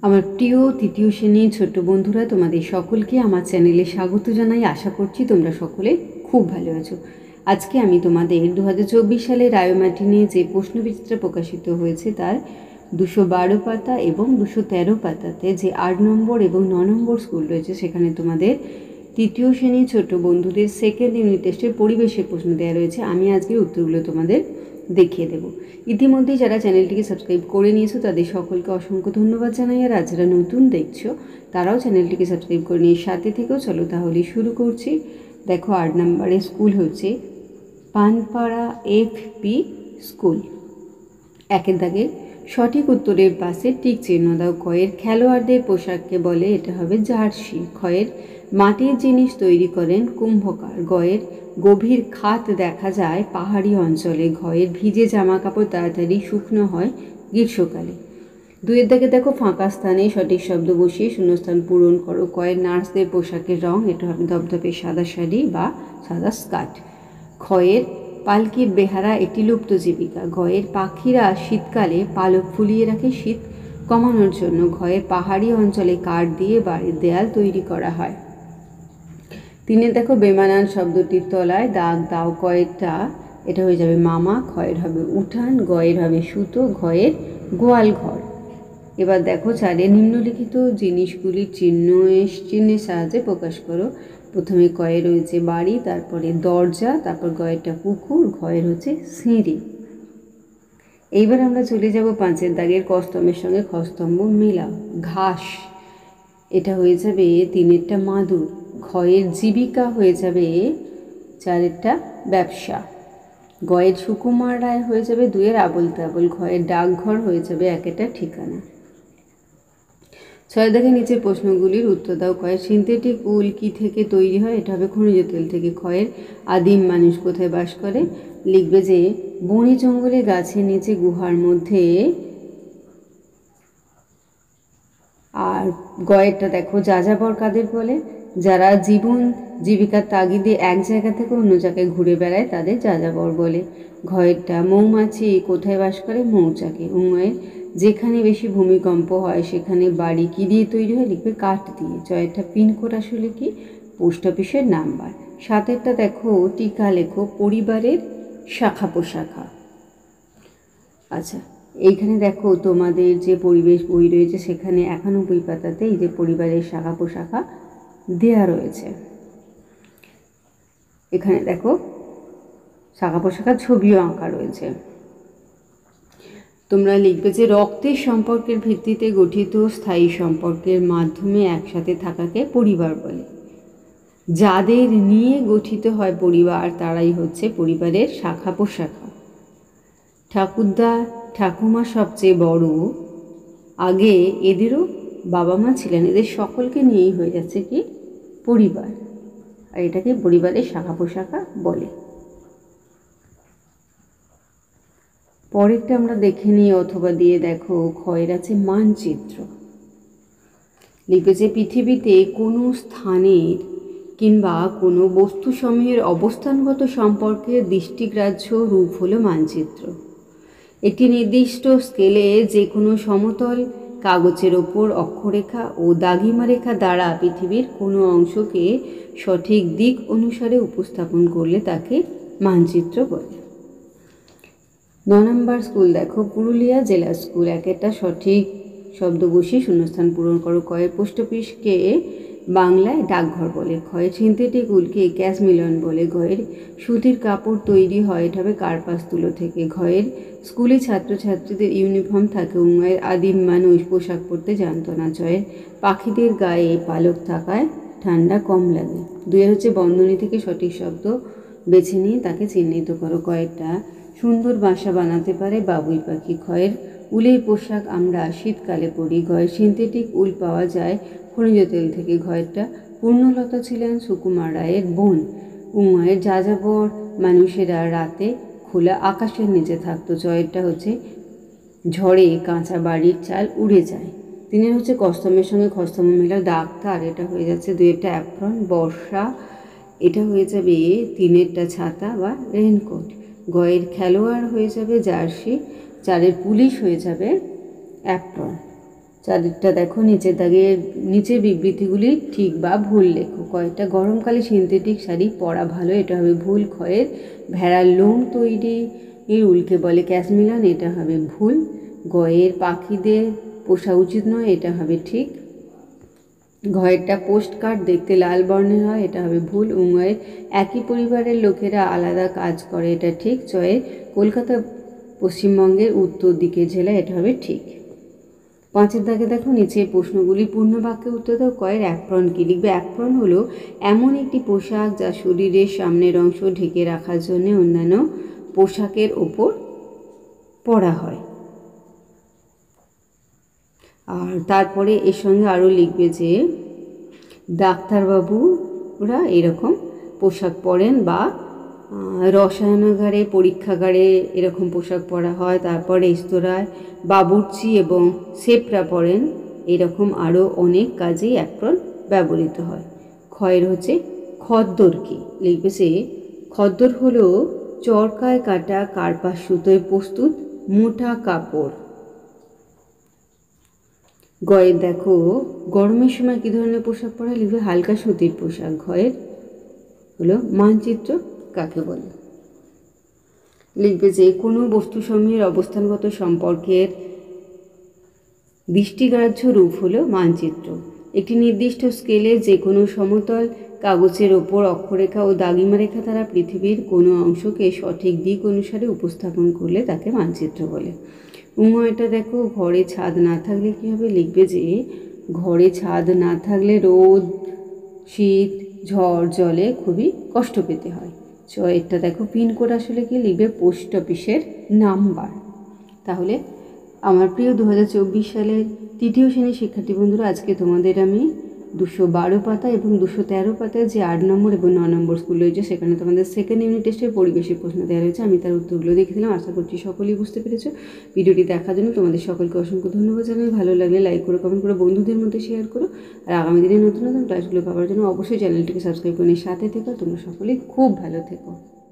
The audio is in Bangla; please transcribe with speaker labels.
Speaker 1: আমার প্রিয় তৃতীয় শ্রেণীর ছোট্ট বন্ধুরা, তোমাদের সকলকে আমার চ্যানেলে স্বাগত জানাই। আশা করছি তোমরা সকলে খুব ভালো আছো। আজকে আমি তোমাদের 2024 সালে রায়োমার্টিনে যে প্রশ্নবিচিত্রা প্রকাশিত হয়েছে তার 212 পাতা এবং 213 পাতাতে যে 8 নম্বর এবং 9 নম্বর স্কুল রয়েছে সেখানে তোমাদের তৃতীয় শ্রেণীর ছোট বন্ধুদের সেকেন্ড ইউনিট টেস্টের পরিবেশের প্রশ্ন দেওয়া রয়েছে। আমি আজকের উত্তরগুলো তোমাদের দেখিয়ে দেব। ইতিমধ্যেই যারা চ্যানেলটিকে সাবস্ক্রাইব করে নিয়েছো তাদের সকলকে অসংখ্য ধন্যবাদ জানাই, আর যারা নতুন দেখছো তারাও চ্যানেলটিকে সাবস্ক্রাইব করে নিয়ে সাথে থেকেও। চলো তাহলে শুরু করছি। দেখো 8 নম্বরের স্কুল হচ্ছে পানপাড়া FP স্কুল। একের দাগে সঠিক উত্তরের পাশে টিক চিহ্ন দাও। কয়ের খেলোয়াড়দের পোশাককে বলে, এটা হবে জার্সি। ক্ষয়ের মাটির জিনিস তৈরি করেন কুম্ভকার। গয়ের গভীর খাত দেখা যায় পাহাড়ি অঞ্চলে। ঘয়ের ভিজে জামা কাপড় তাড়াতাড়ি শুকনো হয় গ্রীষ্মকালে। দুইয়ের দাগে দেখো ফাঁকা স্থানে সঠিক শব্দ বসিয়ে শূন্যস্থান পূরণ করো। কয়ের নার্সদের পোশাকের রং, এটা হবে ধপধপে সাদা শাড়ি বা সাদা স্কার্ট। ক্ষয়ের পালকির বেহারা একটি লুপ্ত জীবিকা। ঘয়ের পাখিরা শীতকালে পালক ফুলিয়ে রাখে শীত কমানোর জন্য। ঘয়ের পাহাড়ি অঞ্চলে কাঠ দিয়ে বাড়ির দেয়াল তৈরি করা হয়। তিনে দেখো বেমানান শব্দটির তলায় দাগ দাও। কয়েরটা এটা হয়ে যাবে মামা। ক্ষয়ের হবে উঠান। গয়ের হবে সুতো। ঘয়ের গোয়াল ঘর। এবার দেখো চারে নিম্নলিখিত জিনিসগুলির চিহ্নের সাহায্যে প্রকাশ করো। প্রথমে কয়ে রয়েছে বাড়ি, তারপরে দরজা, তারপর গয়েরটা পুকুর, ঘয়ের হচ্ছে সিঁড়ি। এইবার আমরা চলে যাব 5-এর দাগের কস্তম্ভের সঙ্গে খস্তম্ভ মেলাও। ঘাস এটা হয়ে যাবে 3-এরটা মাদুর। ঘয়ের জীবিকা হয়ে যাবে 4-এরটা ব্যবসা। গয়ের সুকুমার রায় হয়ে যাবে 2-এর আবল তাবল। ঘয়ের ডাকঘর হয়ে যাবে 1-এরটা ঠিকানা। 6 দাগের নিচে প্রশ্নগুলির উত্তর দাও। কয়ের সিনথেটিক উল কি থেকে তৈরি হয়, এটা হবে খনিজ তেল থেকে। ক্ষয়ের আদিম মানুষ কোথায় বাস করে, লিখবে যে বনে জঙ্গলে গাছের নিচে গুহার মধ্যে। আর গয়েরটা দেখো যাযাবর কাদের বলে, যারা জীবন জীবিকার তাগিদে এক জায়গা থেকে অন্য জায়গায় ঘুরে বেড়ায় তাদের যাযাবর বলে। ঘয়েরটা মৌমাছি কোথায় বাস করে, মৌচাকে। উময়ের যেখানে বেশি ভূমিকম্প হয় সেখানে বাড়ি কী দিয়ে তৈরি হয়, লিখবে কাঠ দিয়ে। জয়েরটা পিনকোড আসলে কি, পোস্ট অফিসের নাম্বার। 7-এরটা দেখো টিকা লেখো পরিবারের শাখা পোশাখা। আচ্ছা, এইখানে দেখো তোমাদের যে পরিবেশ বই রয়েছে সেখানে 91 পাতাতে এই যে পরিবারের শাখা পোশাখা দেয়া রয়েছে। এখানে দেখো শাখা পোশাখার ছবিও আঁকা রয়েছে। তোমরা লিখবে যে রক্তের সম্পর্কের ভিত্তিতে গঠিত স্থায়ী সম্পর্কের মাধ্যমে একসাথে থাকাকে পরিবার বলে। যাদের নিয়ে গঠিত হয় পরিবার তারাই হচ্ছে পরিবারের শাখা পোশাখা। ঠাকুরদা ঠাকুমা সবচেয়ে বড়, আগে এদেরও বাবা মা ছিলেন, এদের সকলকে নিয়েই হয়ে যাচ্ছে কি পরিবার, আর এটাকে পরিবারের শাখা পোশাখা বলে। পরেরটা আমরা দেখে নিই অথবা দিয়ে দেখো। ক্ষয়ের আছে মানচিত্র, লিখবে যে পৃথিবীতে কোনো স্থানের কিংবা কোনো বস্তুসমূহের অবস্থানগত সম্পর্কের দৃষ্টিগ্রাহ্য রূপ হলো মানচিত্র। একটি নির্দিষ্ট স্কেলে যে কোনো সমতল কাগজের ওপর অক্ষরেখা ও দাগিমা রেখা দ্বারা পৃথিবীর কোনো অংশকে সঠিক দিক অনুসারে উপস্থাপন করলে তাকে মানচিত্র বলে। 9 নম্বর স্কুল দেখো পুরুলিয়া জেলা স্কুল। 1-একটা সঠিক শব্দ বসিয়ে শূন্যস্থান পূরণ করো। কয়ের পোস্ট অফিসকে বাংলায় ডাকঘর বলে। ক্ষয়ের সিনথেটিক উলকে ক্যাশ মিলন বলে। ঘয়ের সুতির কাপড় তৈরি হয়, এটা হবে কার্পাস তুলো থেকে। ঘয়ের স্কুলে ছাত্রছাত্রীদের ইউনিফর্ম থাকে। উময়ের আদিম মানুষ পোশাক পরতে জানত না। জয়ের পাখিদের গায়ে পালক থাকায় ঠান্ডা কম লাগে। 2-এর হচ্ছে বন্ধনী থেকে সঠিক শব্দ বেছে নিয়ে তাকে চিহ্নিত করো। কয়েকটা সুন্দর বাসা বানাতে পারে বাবুই পাখি। ক্ষয়ের উলের পোশাক আমরা শীতকালে পরি। ঘয়ের সিনথেটিক উল পাওয়া যায় খনিজ তেল থেকে। ঘয়েরটা পূর্ণলতা ছিলেন সুকুমার রায়ের বোন। উময়ের যাযাবর মানুষেরা রাতে খোলা আকাশের নিচে থাকতো। জয়েরটা হচ্ছে ঝড়ে কাঁচা বাড়ির চাল উড়ে যায়। 3-এর হচ্ছে কস্তম্ভের সঙ্গে খস্তম্ভ মেলাও। ডাক্তার এটা হয়ে যাচ্ছে 2-এরটা অ্যাপ্রন। বর্ষা এটা হয়ে যাবে 3-এরটা ছাতা বা রেইনকোট। গয়ের খেলোয়াড় হয়ে যাবে জার্সি। 4-এর পুলিশ হয়ে যাবে অ্যাপ্রন। চারেরটা দেখো নিচের দাগে নিচের বিবৃতিগুলি ঠিক বা ভুল লেখো। কয়েকটা গরমকালে সিনথেটিক শাড়ি পরা ভালো, এটা হবে ভুল। খয়ের ভেড়ার লোম তৈরি উলকে বলে ক্যাশমিলান, এটা হবে ভুল। গয়ের পাখিদের পোষা উচিত নয়, এটা হবে ঠিক। ঘয়েরটা পোস্ট কার্ড দেখতে লাল বর্ণের হয়, এটা হবে ভুল। উঙয়ের একই পরিবারের লোকেরা আলাদা কাজ করে, এটা ঠিক। চয়ের কলকাতা পশ্চিমবঙ্গের উত্তর দিকের জেলা, এটা হবে ঠিক। পাঁচের দাগে দেখো নিচের প্রশ্নগুলি পূর্ণ বাক্যে উত্তর দাও। কয়ের অ্যাপ্রন কী লিখবে? অ্যাপ্রন হলো এমন একটি পোশাক যা শরীরের সামনের অংশ ঢেকে রাখার জন্য অন্যান্য পোশাকের ওপর পরা হয়। আর তারপরে এর সঙ্গে আরও লিখবে যে ডাক্তারবাবুরা এরকম পোশাক পরেন, বা রসায়নাগারে পরীক্ষাগারে এরকম পোশাক পরা হয়। তারপর রেস্তোরাঁয় বাবুর্চি এবং শেফরা পরেন। এরকম আরও অনেক কাজেই অ্যাপ্রন ব্যবহৃত হয়। ক্ষয়ের হচ্ছে খদ্দর কি লিখবে? সে খদ্দর হলো চরকায় কাটা কার্পাস সুতোয় প্রস্তুত মোটা কাপড়। গয়ের দেখো গরমের সময় কী ধরনের পোশাক পরা লিখবে? হালকা সুতির পোশাক। ঘয়ের হলো মানচিত্র কাকে বলে লিখবে যে কোনো বস্তুসমূহের অবস্থানগত সম্পর্কের দৃষ্টিগ্রাহ্য রূপ হলো মানচিত্র। একটি নির্দিষ্ট স্কেলে যে কোনো সমতল কাগজের ওপর অক্ষরেখা ও দাগিমা রেখা দ্বারা পৃথিবীর কোনো অংশকে সঠিক দিক অনুসারে উপস্থাপন করলে তাকে মানচিত্র বলে। উময়টা দেখো ঘরে ছাদ না থাকলে কী হবে? লিখবে যে ঘরে ছাদ না থাকলে রোদ, শীত, ঝড় জলে খুবই কষ্ট পেতে হয়। এটা দেখো পিনকোড আসলে কি লিখবে? পোস্ট অফিসের নাম্বার। তাহলে আমার প্রিয় 2024 সালের তৃতীয় শ্রেণীর শিক্ষার্থী বন্ধুরা, আজকে তোমাদের আমি 212 পাতা এবং 213 পাতায় যে 8 নম্বর এবং 9 নম্বর স্কুল রয়েছে সেখানে তোমাদের সেকেন্ড ইউনিট টেস্টের পরিবেশের প্রশ্ন দেওয়া রয়েছে। আমি তার উত্তরগুলো দেখে দিলাম, আশা করছি সকলেই বুঝতে পেরেছো। ভিডিওটি দেখার জন্য তোমাদের সকলকে অসংখ্য ধন্যবাদ জানাই। ভালো লাগলে লাইক করো, কমেন্ট করো, বন্ধুদের মধ্যে শেয়ার করো। আর আগামী দিনে নতুন নতুন ক্লাসগুলো পাওয়ার জন্য অবশ্যই চ্যানেলটিকে সাবস্ক্রাইব করে সাথে থেকো। তোমরা সকলেই খুব ভালো থেকো।